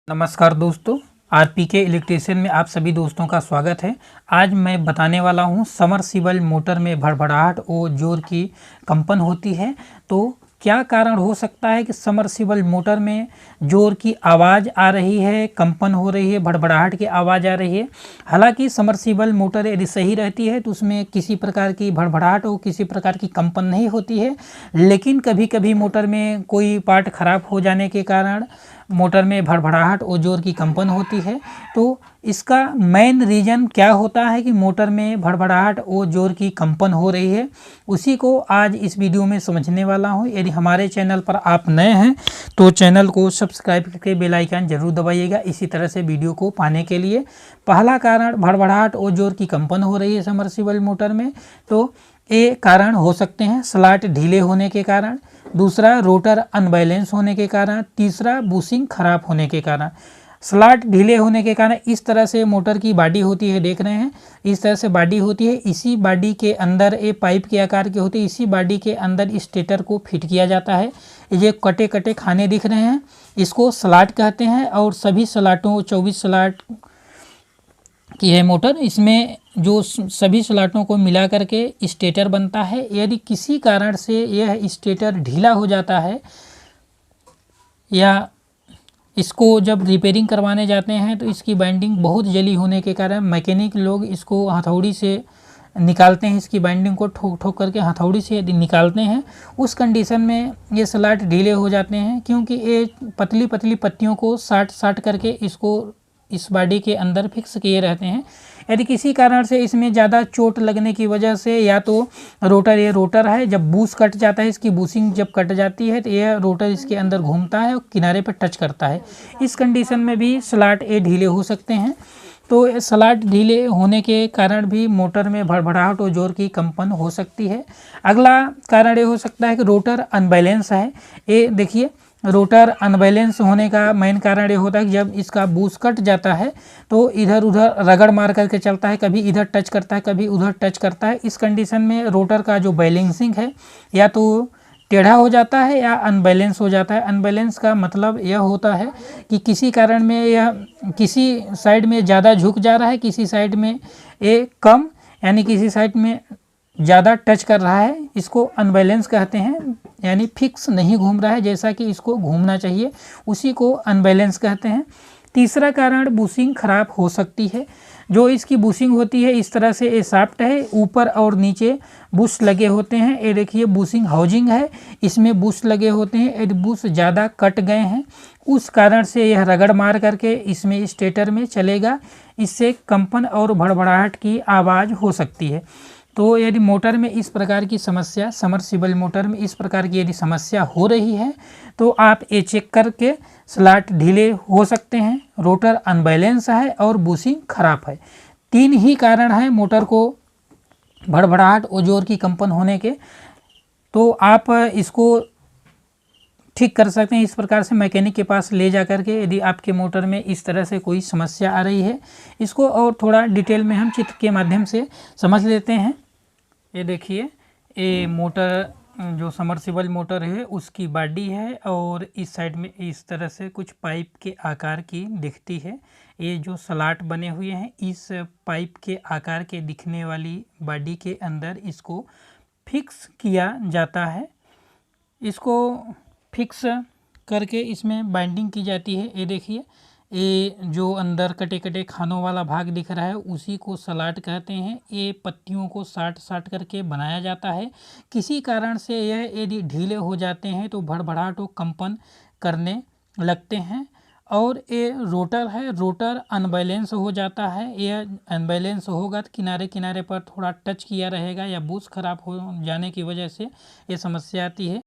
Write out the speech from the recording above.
नमस्कार दोस्तों, आरपीके इलेक्ट्रिशियन में आप सभी दोस्तों का स्वागत है। आज मैं बताने वाला हूं समरसीबल मोटर में भड़भड़ाहट और जोर की कंपन होती है तो क्या कारण हो सकता है कि समरसीबल मोटर में जोर की आवाज़ आ रही है, कंपन हो रही है, भड़भड़ाहट की आवाज़ आ रही है। हालांकि समरसीबल मोटर यदि सही रहती है तो उसमें किसी प्रकार की भड़भड़ाहट और किसी प्रकार की कंपन नहीं होती है, लेकिन कभी कभी मोटर में कोई पार्ट खराब हो जाने के कारण मोटर में भड़भड़ाहट और जोर की कंपन होती है। तो इसका मेन रीज़न क्या होता है कि मोटर में भड़भड़ाहट और जोर की कंपन हो रही है, उसी को आज इस वीडियो में समझने वाला हूं। यदि हमारे चैनल पर आप नए हैं तो चैनल को सब्सक्राइब करके बेल आइकन जरूर दबाइएगा इसी तरह से वीडियो को पाने के लिए। पहला कारण भड़भड़ाहट और जोर की कंपन हो रही है समरसीबल मोटर में, तो ये कारण हो सकते हैं स्लॉट ढीले होने के कारण, दूसरा रोटर अनबैलेंस होने के कारण, तीसरा बुशिंग खराब होने के कारण। स्लॉट ढीले होने के कारण इस तरह से मोटर की बॉडी होती है, देख रहे हैं इस तरह से बॉडी होती है। इसी बॉडी के अंदर ये पाइप के आकार की होती है, इसी बॉडी के अंदर स्टेटर को फिट किया जाता है। ये कटे कटे खाने दिख रहे हैं, इसको स्लॉट कहते हैं। और सभी स्लॉटों 24 स्लॉट की है मोटर, इसमें जो सभी स्लॉटों को मिला करके स्टेटर बनता है। यदि किसी कारण से यह स्टेटर ढीला हो जाता है या इसको जब रिपेयरिंग करवाने जाते हैं तो इसकी बाइंडिंग बहुत जली होने के कारण मैकेनिक लोग इसको हथौड़ी से निकालते हैं, इसकी बाइंडिंग को ठोक ठोक करके हथौड़ी से यदि निकालते हैं, उस कंडीशन में ये स्लॉट ढीले हो जाते हैं, क्योंकि ये पतली पतली पत्तियों को साट करके इसको इस बॉडी के अंदर फिक्स किए रहते हैं। यदि किसी कारण से इसमें ज़्यादा चोट लगने की वजह से या तो ये रोटर है, जब बूस कट जाता है, इसकी बूसिंग जब कट जाती है तो यह रोटर इसके अंदर घूमता है और किनारे पर टच करता है। इस कंडीशन में भी स्लॉट ये ढीले हो सकते हैं। तो स्लॉट ढीले होने के कारण भी मोटर में भड़भड़ाहट और जोर की कंपन हो सकती है। अगला कारण ये हो सकता है कि रोटर अनबैलेंस है। ये देखिए, रोटर अनबैलेंस होने का मेन कारण ये होता है कि जब इसका बूस कट जाता है तो इधर उधर रगड़ मार करके चलता है, कभी इधर टच करता है, कभी उधर टच करता है। इस कंडीशन में रोटर का जो बैलेंसिंग है या तो टेढ़ा हो जाता है या अनबैलेंस हो जाता है। अनबैलेंस का मतलब यह होता है कि किसी कारण में यह किसी साइड में ज़्यादा झुक जा रहा है, किसी साइड में ये कम, यानी किसी साइड में ज़्यादा टच कर रहा है, इसको अनबैलेंस कहते हैं। यानी फिक्स नहीं घूम रहा है जैसा कि इसको घूमना चाहिए, उसी को अनबैलेंस कहते हैं। तीसरा कारण बुशिंग खराब हो सकती है। जो इसकी बुशिंग होती है इस तरह से ये शाफ्ट है, ऊपर और नीचे बुश लगे होते हैं। ये देखिए बुशिंग हाउजिंग है, इसमें बुश लगे होते हैं। यदि बुश ज़्यादा कट गए हैं उस कारण से यह रगड़ मार करके इसमें स्टेटर में चलेगा, इससे कंपन और भड़भड़ाहट की आवाज़ हो सकती है। तो यदि मोटर में इस प्रकार की समस्या, समरसीबल मोटर में इस प्रकार की यदि समस्या हो रही है तो आप ये चेक करके स्लॉट ढीले हो सकते हैं, रोटर अनबैलेंस है और बुशिंग खराब है। तीन ही कारण हैं मोटर को भड़भड़ाहट और जोर की कंपन होने के। तो आप इसको ठीक कर सकते हैं इस प्रकार से मैकेनिक के पास ले जा कर के, यदि आपके मोटर में इस तरह से कोई समस्या आ रही है। इसको और थोड़ा डिटेल में हम चित्र के माध्यम से समझ लेते हैं। ये देखिए, ये मोटर जो समरसीबल मोटर है उसकी बॉडी है और इस साइड में इस तरह से कुछ पाइप के आकार की दिखती है। ये जो स्लॉट बने हुए हैं इस पाइप के आकार के दिखने वाली बॉडी के अंदर इसको फिक्स किया जाता है। इसको फिक्स करके इसमें बाइंडिंग की जाती है। ये देखिए, ये जो अंदर कटे कटे खानों वाला भाग दिख रहा है उसी को स्लॉट कहते हैं। ये पत्तियों को साट करके बनाया जाता है। किसी कारण से यह यदि ढीले हो जाते हैं तो भड़भड़ाहट और कंपन करने लगते हैं। और ये रोटर है, रोटर अनबैलेंस हो जाता है। यह अनबैलेंस होगा तो किनारे किनारे पर थोड़ा टच किया रहेगा या बूश खराब हो जाने की वजह से ये समस्या आती है।